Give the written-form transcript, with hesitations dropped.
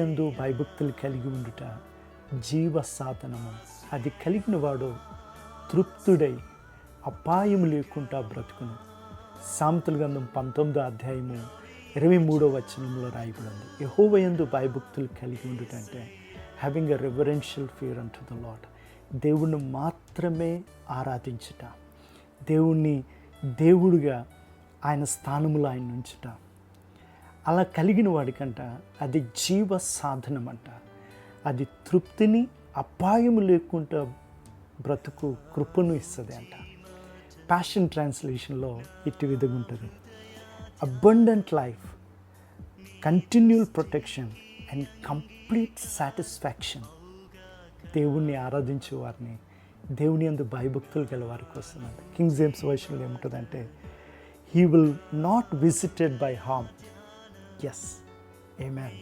యందు భయభక్తులు కలిగి ఉండుట జీవ సాధనము. అది కలిగిన వాడు తృప్తుడై అపాయం లేకుండా బ్రతుకును. సామెతల గ్రంథం 19వ అధ్యాయము 23వ వచనంలో రాయబడింది. యెహోవా యందు భయభక్తులు కలిగి ఉండుట అంటే having a reverential fear unto the lord. దేవుణ్ణి మాత్రమే ఆరాధించుట, దేవుణ్ణి దేవుడిగా ఆయన స్థానములో ఆయన ఉంచుట. అలా కలిగిన వాడికంట అది జీవ సాధనం అంట. అది తృప్తిని, అపాయము లేకుండా బ్రతుకు కృపను ఇస్తుంది అంట. ప్యాషన్ ట్రాన్స్లేషన్లో ఇటు విధంగా ఉంటుంది: abundant life, continual protection and complete satisfaction. దేవుణ్ణి ఆరాధించే వారిని, దేవుని యందు భయభక్తులు గల వారికి వస్తున్నది. కింగ్ జేమ్స్ వర్షన్లో ఏముంటుందంటే, he will not visited by harm. Yes, amen.